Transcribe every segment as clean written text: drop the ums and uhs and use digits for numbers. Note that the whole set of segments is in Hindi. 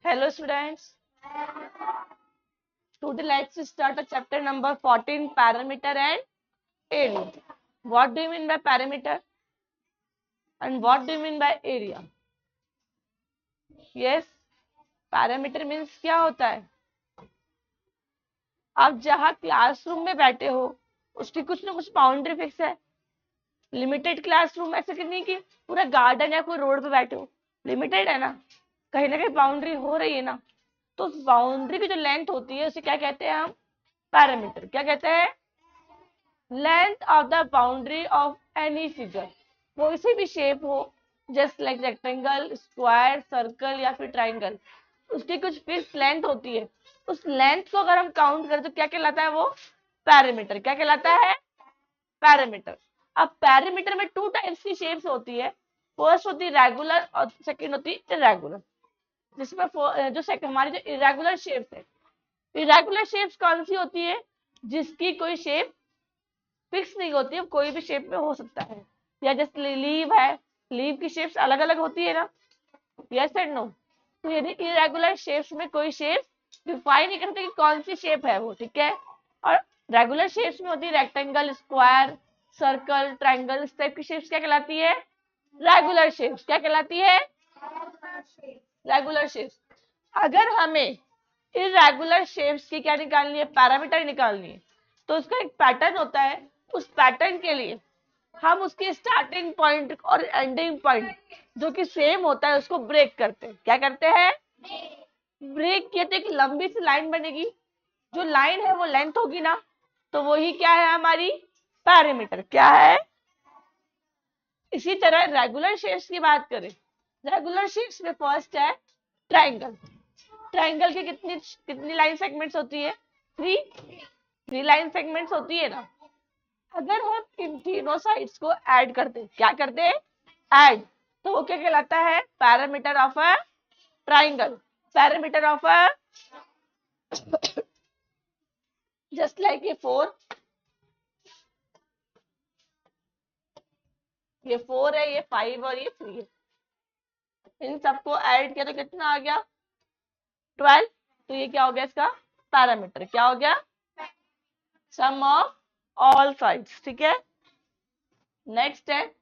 Hello students. Today let's start the chapter number 14, parameter and area. What do you mean by parameter and what do you mean by area? Yes, parameter means क्या होता है? आप जहाँ क्लासरूम में बैठे हो उसकी कुछ ना कुछ बाउंड्री फिक्स है. लिमिटेड क्लासरूम ऐसे कि नहीं कि पूरा गार्डन या कोई रोड पे बैठे हो. लिमिटेड है ना, कहीं ना कहीं बाउंड्री हो रही है ना. तो उस बाउंड्री की जो लेंथ होती है उसे क्या कहते हैं हम? पैरामीटर. क्या कहते हैं? Length of the boundary of any figure. कोई सी भी शेप हो, just like rectangle, square, circle या फिर ट्राइंगल, उसकी कुछ फिक्स लेंथ होती है. उस लेंथ को अगर हम काउंट करें तो क्या कहलाता है? वो पैरामीटर. क्या कहलाता है? पैरामीटर. अब पैरामीटर में टू टाइप्स की शेप्स होती है. फर्स्ट होती है रेगुलर और सेकंड होती है इरेगुलर. जिसमें जो हमारी जो इरेगुलर शेप्स है, इरेगुलर शेप्स कौन सी होती है? जिसकी कोई शेप फिक्स नहीं होती है, कोई भी शेप में हो सकता है. या जैसे लीव है, लीव की शेप्स अलग अलग होती है ना. Yes and no. तो यदि इरेगुलर शेप्स में कोई शेप डिफाइन नहीं करते कि कौन सी शेप है वो, ठीक है. और रेगुलर शेप्स में होती है रेक्टेंगल, स्क्वायर, सर्कल, ट्राइंगल. इस टाइप की शेप्स क्या कहलाती है? Regular shapes. क्या कहलाती है? Regular shapes. अगर हमें इरेगुलर शेप्स की क्या निकालनी है? पैरामीटर निकालनी है. तो उसका एक पैटर्न होता है. उस पैटर्न के लिए हम उसकी स्टार्टिंग पॉइंट और एंडिंग पॉइंट जो कि सेम होता है उसको ब्रेक करते हैं. क्या करते हैं? ब्रेक किए तो एक लंबी सी लाइन बनेगी. जो लाइन है वो लेंथ होगी ना, तो वही क्या है? हमारी पैरामीटर. क्या है? इसी तरह रेगुलर शेप्स की बात करें, रेगुलर शेप्स में फर्स्ट है ट्राइंगल. ट्राइंगल के कितनी कितनी लाइन सेगमेंट्स होती है? 3 लाइन सेगमेंट्स होती है ना. अगर हम इन तीनों साइड्स को ऐड करते, क्या करते हैं? ऐड. तो वो क्या कहलाता है? Parameter of a triangle. Parameter of a just like ये 4 है, ये 5 और ये 3 है. इन सबको ऐड किया तो कितना आ गया? 12. तो ये क्या हो गया? इसका पैरामीटर क्या हो गया? सम ऑफ ऑल साइड्स. ठीक है. नेक्स्ट है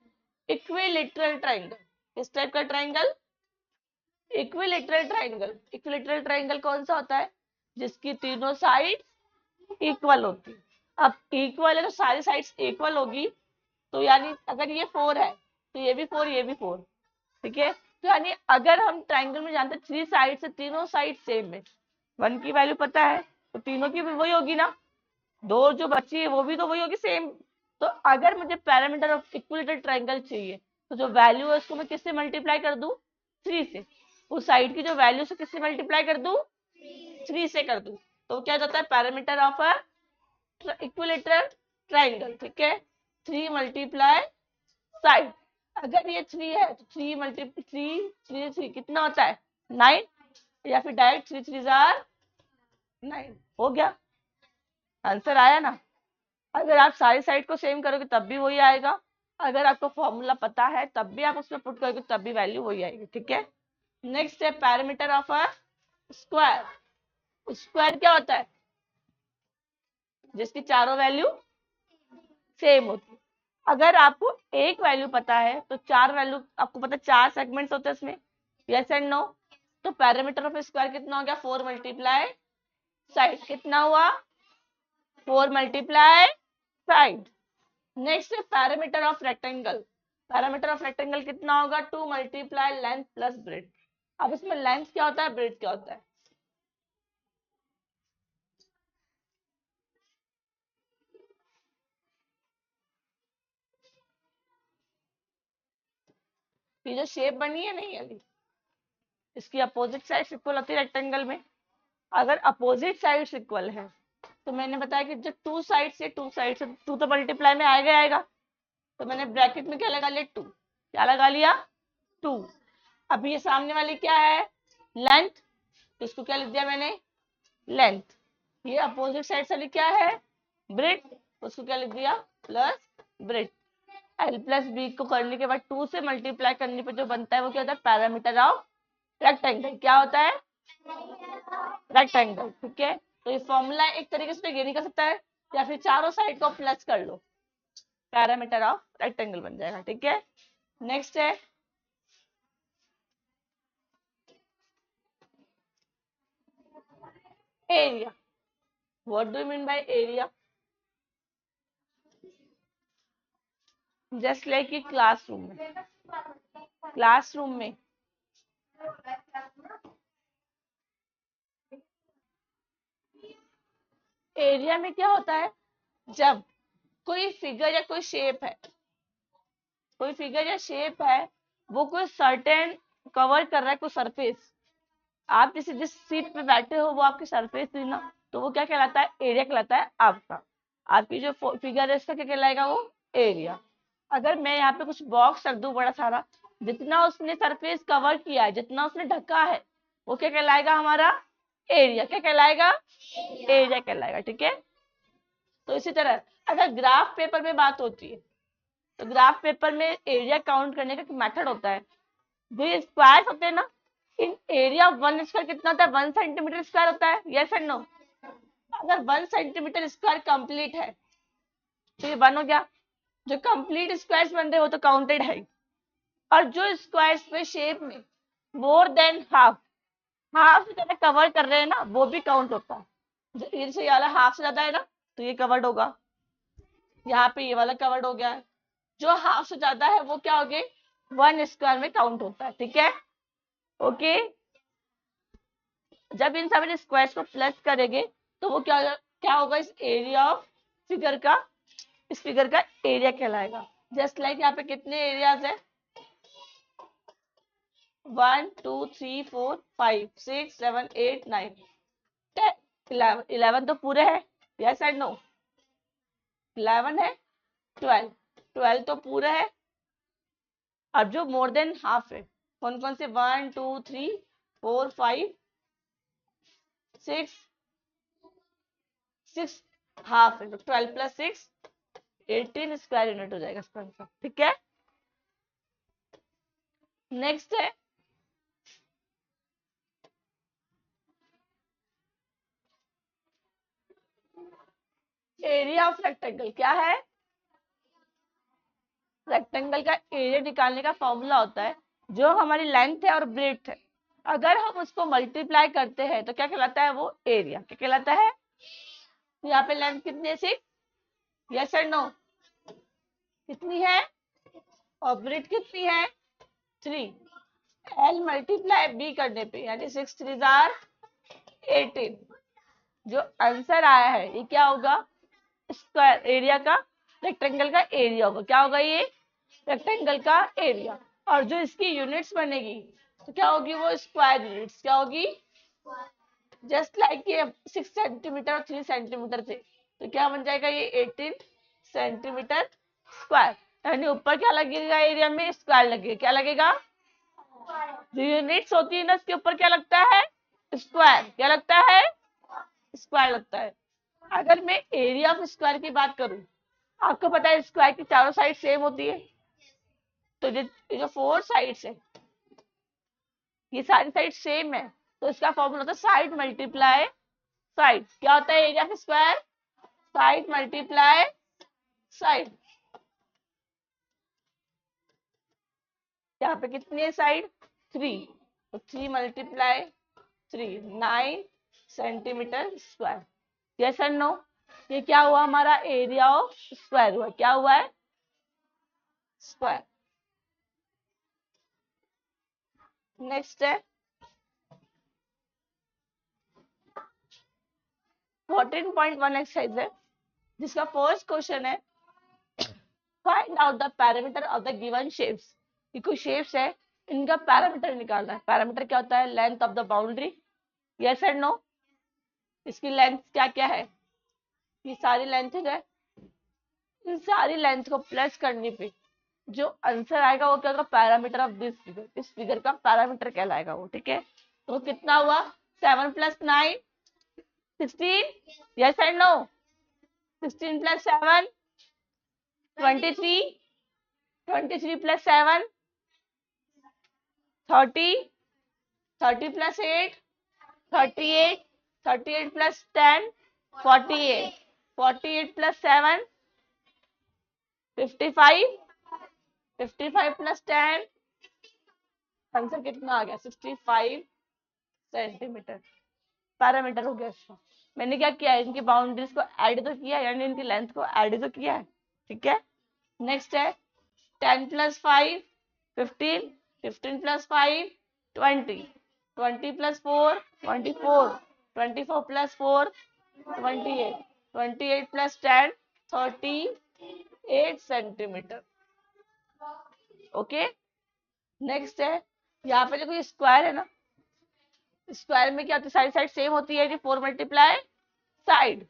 इक्विलेटरल ट्राइंगल. किस टाइप का triangle? Equilateral triangle. Equilateral triangle कौन सा होता है? जिसकी तीनों साइड इक्वल होती है. अब इक्वल है तो सारी साइड्स इक्वल होगी. तो यानी अगर ये 4 है तो ये भी 4, ये भी 4. ठीक है. तो यानी अगर हम ट्राइंगल में जानते हैं 3 साइड से तीनों साइड सेम है, 1 की वैल्यू पता है, तो तीनों की भी वही होगी ना. 2 जो बची है वो भी तो वही होगी, सेम. तो अगर मुझे पैरामीटर ऑफ इक्विलेटरल ट्राइंगल चाहिए तो जो वैल्यू है उसको मैं किससे मल्टीप्लाई कर दूं? 3 से. उस साइड की जो वैल्यू से किससे मल्टीप्लाई कर दूं? 3 से कर दूं. तो क्या जाता है? Parameter of a equilateral triangle. ठीक है. 3 मल्टीप्लाई साइड. अगर ये 3 है तो 3 कितना होता है? 9. या फिर डायरेक्ट 3 3 जार 9. हो गया. आंसर आया ना. अगर आप सारी साइड को सेम करोगे तब भी वही आएगा. अगर आपको फॉर्मूला पता है तब भी आप उसमें पुट करोगे तब भी वैल्यू वही आएगी. ठीक है. नेक्स्ट है parameter of a square. Square क्या होता है? जिसकी चारों वैल्यू सेम होती है. अगर आपको एक वैल्यू पता है तो 4 वैल्यू आपको पता है, 4 सेगमेंट्स होते हैं इसमें. Yes and no. तो पैरामीटर ऑफ स्क्वायर कितना हो गया? 4 मल्टीप्लाई साइड. कितना हुआ? 4 मल्टीप्लाई साइड. नेक्स्ट है parameter of rectangle. Parameter of rectangle कितना होगा? 2 मल्टीप्लाई लेंथ प्लस ब्रेड. अब इसमें लेंथ क्या होता है, ब्रेड क्या होता है? ये जो शेप बनी है नहीं अभी, इसकी अपोजिट साइड इक्वल होती है रेक्टेंगल में. अगर अपोजिट साइड्स इक्वल है तो मैंने बताया कि जो 2 साइड से 2 तो मल्टीप्लाई में आएगा आएगा. तो मैंने ब्रैकेट में क्या लगा लिया? 2. क्या लगा लिया? 2. अब ये सामने वाली क्या है? लेंथ. तो इसको क्या लिख दिया मैंने? लेंथ. ये अपोजिट साइड से क्या है? ब्रेड. उसको क्या लिख दिया? Plus breadth. L plus b को करने के बाद 2 से मल्टीप्लाई करने पे जो बनता है वो क्या होता है? Parameter of rectangle. क्या होता है? रेक्टेंगल, ठीक है। तो ये फॉर्मूला एक तरीके से ये निकल सकता है, या फिर चारों साइड को प्लस कर लो, पैरामीटर ऑफ रेक्टेंगल बन जाएगा, ठीक है। नेक्स्ट है area. What do you mean by area? Just like कि क्लासरूम में एरिया में क्या होता है, जब कोई फिगर या कोई शेप है, कोई फिगर या शेप है, वो कोई सर्टेन कवर कर रहा है कोई सरफेस, आप जिस सीट पे बैठे हो वो आपकी सरफेस थी ना, तो वो क्या कहलाता है, एरिया कहलाता है आपका। आपकी जो फिगर है उसका क्या कहलाएगा, वो एरिया। अगर मैं यहाँ पे कुछ बॉक्स रख दूं बड़ा सारा, जितना उसने सरफेस कवर किया है, जितना उसने ढका है, वो क्या कहलाएगा, हमारा एरिया। क्या कहलाएगा, एरिया कहलाएगा, ठीक है। तो इसी तरह अगर ग्राफ पेपर में बात होती है, तो ग्राफ पेपर में एरिया काउंट करने का मेथड होता है, जो स्क्वायर होते हैं ना, इन एरिया 1 स्क्वायर कितना होता है, 1 सेंटीमीटर स्क्वायर होता है, यस एंड नो। अगर 1 सेंटीमीटर स्क्वायर कंप्लीट है तो ये 1 हो गया। जो कंप्लीट स्क्वायर्स बन रहे हो तो काउंटेड है, और जो स्क्वायर्स पे शेप में मोर देन हाफ से ज्यादा कवर कर रहे हैं ना, वो भी काउंट होता है। जैसे ये वाला हाफ से ज्यादा है ना, तो ये कवर्ड होगा। यहाँ पे ये वाला कवर्ड हो गया है। जो हाफ से ज्यादा है वो क्या हो गए, 1 स्क्वायर में काउंट होता है, ठीक है। ओके, जब इन सभी स्क्वायर्स को प्लस करेंगे तो वो क्या होगा, इस एरिया ऑफ फिगर का, इस फिगर का एरिया कहलाएगा। जस्ट लाइक यहाँ पे कितने एरियाज है, 1 2 3 4 5 6 7 8 9 10 11 तो पूरे है, यस एंड नो। 11 है, 12 तो पूरे है। अब जो मोर देन हाफ है, कौन कौन से, 1 2 3 4 5 6 हाफ है, तो 12 प्लस 6 18 स्क्वायर यूनिट हो जाएगा इसका आंसर, ठीक है। नेक्स्ट है एरिया ऑफ रेक्टेंगल। क्या है, रेक्टेंगल का एरिया निकालने का फॉर्मूला होता है, जो हमारी लेंथ है और ब्रेड्थ है, अगर हम उसको मल्टीप्लाई करते हैं तो क्या कहलाता है, वो एरिया। क्या कहलाता है, तो यहाँ पे लेंथ कितनी है, 6, यस एंड नो, कितनी है, और ब्रेड कितनी है, 3। एल मल्टीप्लाई बी करने पे, यानी 6 3 18। जो आंसर आया है ये क्या होगा, स्क्वायर एरिया का, रेक्टेंगल का एरिया होगा। क्या होगा, ये रेक्टेंगल का एरिया। और जो इसकी यूनिट्स बनेगी तो क्या होगी, वो स्क्वायर यूनिट्स। क्या होगी, जस्ट लाइक ये 6 सेंटीमीटर और 3 सेंटीमीटर थे, तो क्या बन जाएगा, ये 18 सेंटीमीटर स्क्वायर। यानी ऊपर क्या लगेगा, एरिया में स्क्वायर लगेगा। क्या लगेगा, जो यूनिट्स होती है ना, इसके ऊपर क्या लगता है, स्क्वायर। क्या लगता है, स्क्वायर लगता है। अगर मैं एरिया ऑफ स्क्वायर की बात करूं, आपको पता है स्क्वायर की चारों साइड सेम होती है, तो जो 4 साइड्स है, ये सारी साइड सेम है, तो इसका फॉर्मूला होता है साइड मल्टीप्लाई साइड। क्या होता है area of square, side multiply side. यहाँ पे कितनी है साइड, 3, तो 3 multiply 3 9 centimetre square, yes and no. ये क्या हुआ, हमारा एरिया ऑफ स्क्वायर हुआ। क्या हुआ है, स्क्वायर। नेक्स्ट है 14.1 एक्सरसाइज है, जिसका फर्स्ट क्वेश्चन है, find out the parameter of the given shapes. ये कुछ शेप्स है, इनका पैरामीटर निकालना है। पैरामीटर क्या होता है, length of the boundary, yes and no. इसकी लेंथ क्या क्या है, ये सारी लेंथ है, इन सारी लेंथ को प्लस करने पे जो आंसर आएगा वो क्या होगा, पैरामीटर ऑफ दिस फिगर। इस फिगर का पैरामीटर कहलाएगा वो, ठीक है। तो कितना हुआ, 7 + 9 16, yes and no. 16 + 7 23, 23 + 7 30, 30 + 8 38, 38 plus 10, 48, 48 plus 7, 55, 55 plus 10, answer कितना आ गया 65 सेंटीमीटर पैरामीटर हो गया इसका। मैंने क्या किया है, इनकी बाउंड्रीज को ऐड तो किया, यानी इनकी लेंथ को ऐड तो किया है, ठीक है। नेक्स्ट है 10 plus 5, 15, 15 plus 5, 20, 20 plus 4, 24, 24 plus 4, 28, 28 plus 10, 38 centimetre. Okay, next है यहाँ पे देखो ये स्क्वायर है ना, स्क्वायर में क्या होती है, सारी साइड सेम होती है कि 4 multiply side,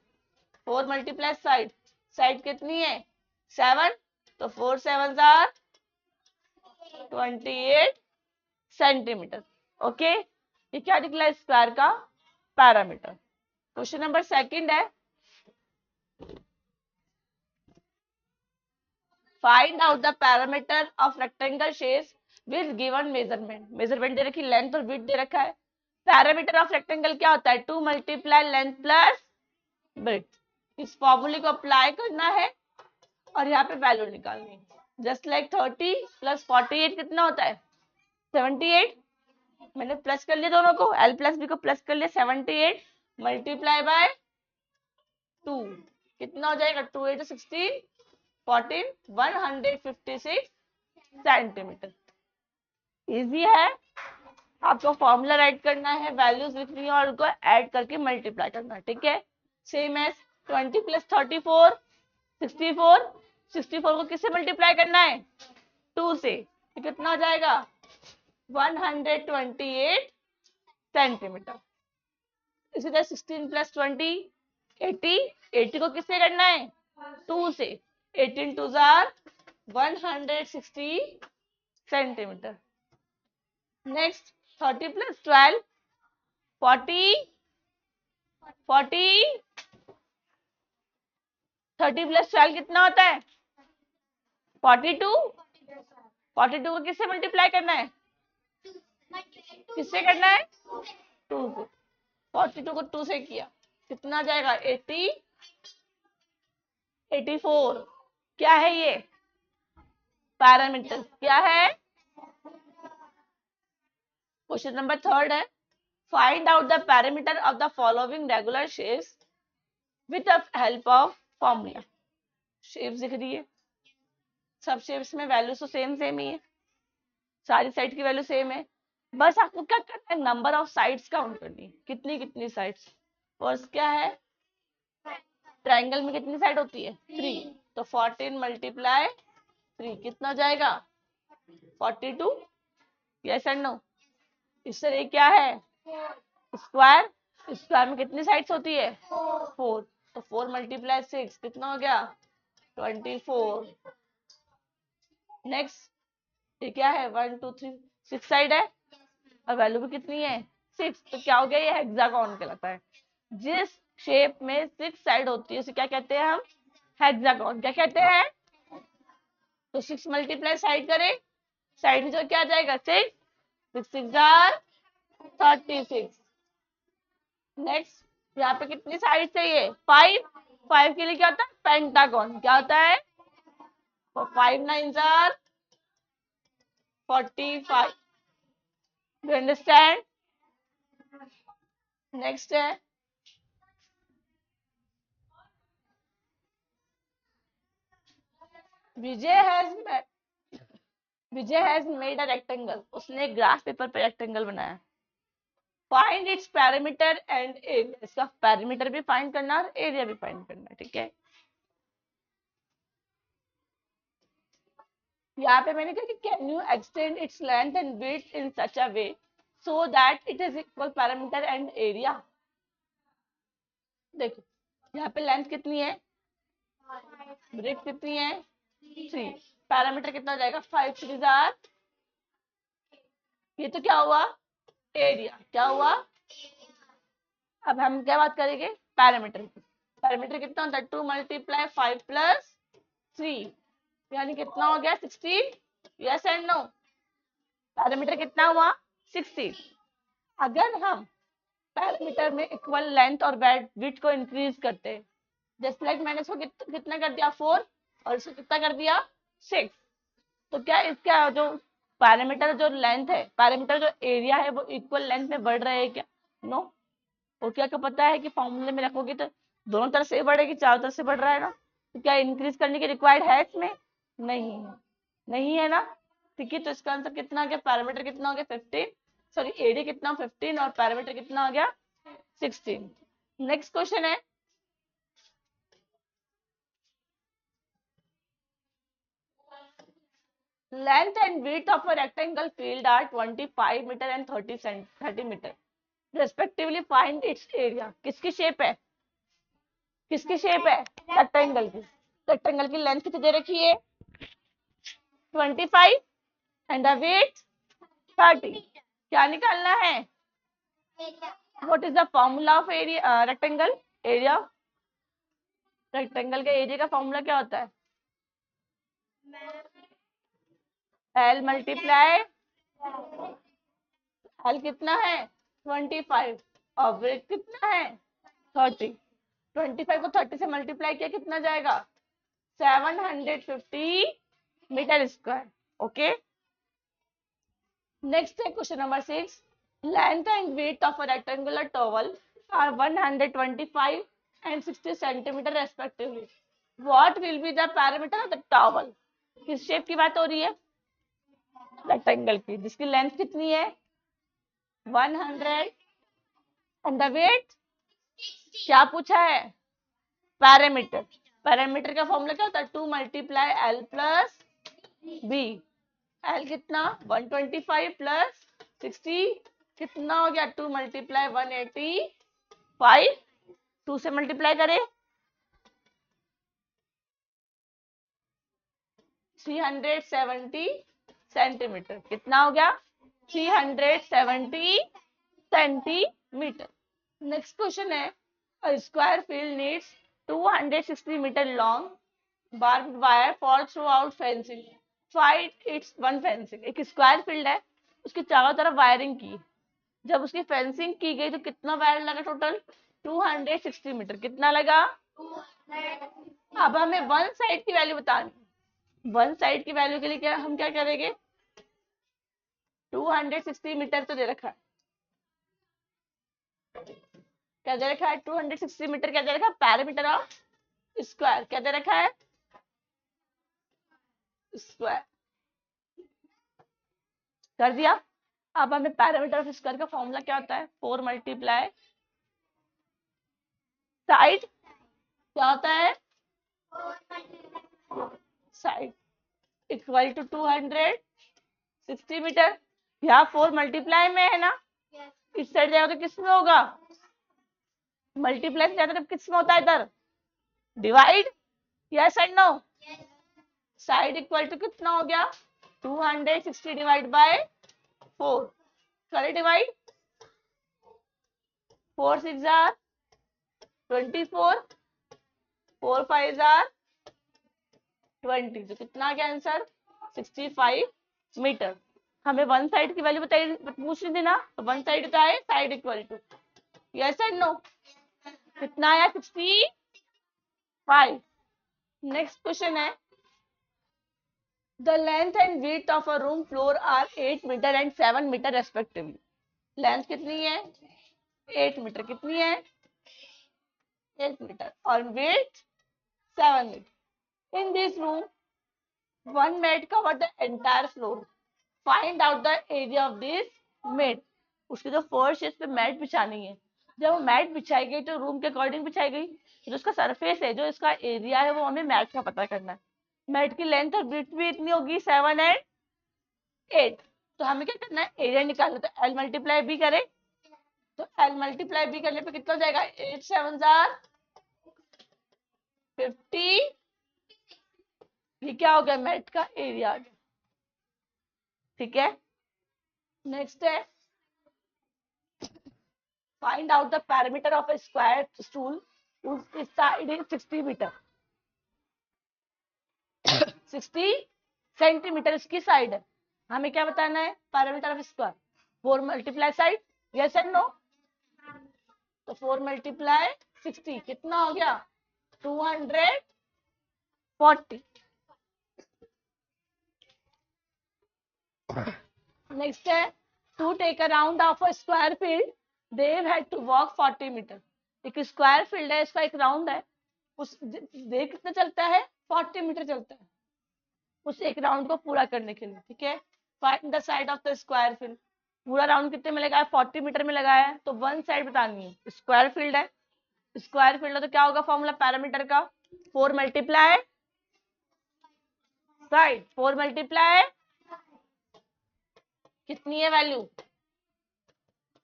4 multiply side, side कितनी है 7, तो 4 7 आर 28 सेंटीमीटर। ओके, ये क्या निकला स्क्वायर का पैरामीटर। क्वेश्चन नंबर सेकंड है, find out the parameter of rectangle shape with given measurement. Measurement दे रखी, लेंथ और विड्थ दे रखा है। पैरामीटर ऑफ रेक्टेंगल क्या होता है, 2 मल्टीप्लाई लेंथ प्लस विड्थ। इस फॉर्मूले को अप्लाई करना है और यहाँ पे वैल्यू निकालनी है। जस्ट लाइक 30 प्लस 48 कितना होता है 78। मैंने प्लस कर लिया दोनों को, एल प्लस बी को प्लस कर लिया, 78 मल्टीप्लाई बाय 2 कितना हो जाएगा 2 8 16 14 156 सेंटीमीटर। इजी है, आपको फॉर्मूला राइट करना है, वैल्यूज लिखनी है और उनको ऐड करके मल्टीप्लाई करना है, ठीक है। सेम एज 20 प्लस 34 64, 64 को किससे मल्टीप्लाई करना है 2 से, तो कितना हो जाएगा 128 सेंटीमीटर। इसी तरह 16 प्लस 20 80, 80 को किससे करना है 2 से, 18 2 jar 160 centimetre. Next 30 plus 12 40, 40 30 plus 12 कितना होता है 42, 42 को किससे मल्टीप्लाई करना है, किससे करना है 2 से, 42 को 2 से किया कितना जाएगा 80, 84। क्या है ये पैरामीटर, क्या है। क्वेश्चन नंबर थर्ड है, find out the parameter of the following regular shapes with the help of formula. Shapes दिख रही है, सब शेप्स में वैल्यू तो सेम सेम ही है, सारी साइड की वैल्यू सेम है, बस आपको क्या करना है नंबर ऑफ साइड्स काउंट करनी है, कितनी कितनी साइड्स। फर्स्ट क्या है, ट्रायंगल में कितनी साइड होती है 3, तो 14 मल्टीप्लाई 3 कितना हो जाएगा 42, यस एंड नो। इस तरह क्या है स्क्वायर, स्क्वायर में कितनी साइड्स होती है 4, तो 4 मल्टीप्लाई 6 कितना हो गया 24। नेक्स्ट ये क्या है 1 2 3 6 साइड है और वैल्यू भी कितनी है 6, तो क्या हो गया ये हेक्सागोन कहलाता है। जिस शेप में 6 साइड होती है उसे क्या कहते हैं हम हेक्सागोन, क्या कहते हैं। तो 6 मल्टीप्लाई साइड करें, साइड में जो क्या आ जाएगा 6 6 6 जार 36। नेक्स्ट यहाँ पे कितनी साइड चाहिए 5, 5 के लिए क्या होता है पेंटागन, क्या होता है 5 9 जार 45। You understand. नेक्स्ट है विजय हैज मेड अ रेक्टेंगल, उसने ग्राफ पेपर पे रेक्टेंगल बनाया। Find its parameter and area, इसका पैरामीटर भी फाइंड करना और एरिया भी फाइंड करना, ठीक है। यहाँ पे मैंने कहा कि can you extend its length and width in such a way so that it is equal parameter and area. देखो यहाँ पे लेंथ कितनी है, विड्थ कितनी है 3, पैरामीटर कितना हो जाएगा 5 3 जार, ये तो क्या हुआ एरिया, क्या हुआ। अब हम क्या बात करेंगे पैरामीटर की, पैरामीटर कितना होता है 2 मल्टीप्लाई 5 प्लस 3 यानी कितना हो गया 16, यस एंड नो। पैरामीटर कितना हुआ 16। अगर हम पैरामीटर में इक्वल लेंथ और विड्थ को इंक्रीज करते हैं। जस्ट लाइक मैंने इसको कितना कर दिया 4 और इसको कितना कर दिया 6। तो क्या इसका जो पैरामीटर जो लेंथ है, पैरामीटर जो एरिया है वो इक्वल लेंथ में बढ़ रहे हैं क्या? नो। और क्या क्या पता है कि फॉर्मूले में रखोगे तो दोनों तरफ से बढ़ेगी, चारों तरफ से बढ़ रहा है ना, तो क्या इंक्रीज करने की रिक्वायर्ड है इसमें? नहीं है, नहीं है ना। ठीक है, तो इसका आंसर कितना आ गया? पैरामीटर कितना हो गया 15, सॉरी एरिया कितना 15 और पैरामीटर कितना हो गया 16। नेक्स्ट क्वेश्चन है length and width of a rectangle field are 25 meter and 30 meter respectively, find its area। किसकी शेप है? किसकी शेप है? रेक्टेंगल की। रेक्टेंगल की लेंथ कितनी दे रखी है? 25 एंड द वेट 30। क्या निकालना है? What is the formula of area rectangle area? Rectangle के एरिया का फॉर्मूला क्या होता है? एल मल्टीप्लाई एल कितना है 25 और वेट कितना है 30। 25 को 30 से मल्टीप्लाई किया कितना जाएगा? 750 मीटर स्क्वायर। ओके, नेक्स्ट है question number 6। Length and width of a rectangular towel are 125 and 60 centimetre respectively, what will be the parameter of the towel? किस शेप की बात हो रही है? रेक्टेंगल की, जिसकी लेंथ कितनी है 100 एंड द वेट क्या पूछा है? पैरामीटर। पैरामीटर का फॉर्मूला क्या होता है? 2 multiply l plus b. L कितना 125 प्लस 60 कितना हो गया? 2 मल्टीप्लाई 185, 2 से मल्टीप्लाई करें 370 सेंटीमीटर। कितना हो गया? 370 सेंटीमीटर। नेक्स्ट क्वेश्चन है a square field needs 260 meter long barbed wire for throughout fencing, find its one fencing। एक स्क्वायर फील्ड है, उसकी चारों तरफ वायरिंग की, जब उसकी फेंसिंग की गई तो कितना वायर लगा टोटल? 260 मीटर। कितना लगा? अब हमें वन साइड की वैल्यू बतानी। वन साइड की वैल्यू के लिए क्या हम क्या करेंगे? 260 मीटर तो दे रखा है, क्या दे रखा है? 260 मीटर क्या दे रखा है? पैरामीटर ऑफ स्क्वायर क्या दे रखा है? स्क्वायर कर दिया। अब हमें पैरामीटर ऑफ स्क्वायर का फॉर्मूला क्या होता है? 4 मल्टीप्लाई साइड क्या होता है? Side equal to 260 metre. यहाँ 4 मल्टीप्लाई में है ना, इस साइड जाएगा तो किस में होगा? मल्टीप्लाई से जाता तो किस में होता है? इधर divide. Yes and no? Side equal to कितना हो गया? 260 डिवाइड बाय 4। करे डिवाइड, 4 6 जार 24, 4 5 जार 20, तो कितना आ गया आंसर? 65 मीटर। हमें वन साइड की वैल्यू बताइए, पूछनी थी ना, तो वन साइड का है side equal to, yes and no? कितना आया? 65। नेक्स्ट क्वेश्चन है the length and width of a room floor are 8 metre and 7 metre रेस्पेक्टिवली। लेंथ कितनी है? 8 मीटर। कितनी है? 8 मीटर और width 7 metre. In this room one mat cover the entire floor, find out the area of this mat। उसकी जो फर्श है, इस पे मैट बिछानी है। जब वो मैट बिछाई गई तो रूम के अकॉर्डिंग बिछाई गई, जो इसका सरफेस है, जो इसका एरिया है, वो हमें मैट का पता करना है। मैट की लेंथ और विड्थ भी इतनी होगी 7 एंड 8। तो हमें क्या करना है? एरिया निकालना। तो एल मल्टीप्लाई बी करें, तो एल मल्टीप्लाई बी करने पे कितना हो जाएगा? 8 7 जार 50। ये क्या हो गया? मैट का एरिया आ गया। ठीक है, नेक्स्ट है find out the parameter of a square stool whose side is 60 metre. 60 centimetre इसकी साइड है। हमें क्या बताना है? Parameter of square. 4 multiply side, yes and no? तो 4 मल्टीप्लाई 60 कितना हो गया 240। नेक्स्ट है to take a round of a square field they had to walk 40 metre. एक स्क्वायर फील्ड है, इसका एक राउंड है, उस दे कितना चलता है 40 मीटर चलता है उस एक राउंड को पूरा करने के लिए। ठीक है, find the side of the square field. पूरा राउंड कितने में लगाया 40 मीटर में लगाया है, तो वन साइड बतानी है। स्क्वायर फील्ड है, स्क्वायर फील्ड है तो क्या होगा फॉर्मूला पैरामीटर का 4 मल्टीप्लाई साइड, 4 मल्टीप्लाई कितनी है वैल्यू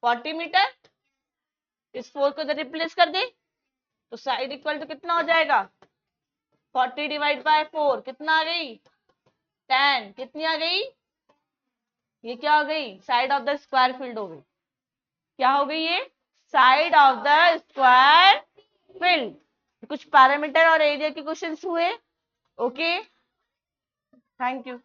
40 मीटर। इस 4 को इधर रिप्लेस कर दे तो साइड इक्वल टू कितना हो जाएगा 40 डिवाइड बाय 4 कितना आ गई 10। कितनी आ गई, ये क्या हो गई side of the square field हो गई। क्या हो गई ये side of the square field. कुछ पैरामीटर और एरिया के क्वेश्चंस हुए। Okay, thank you.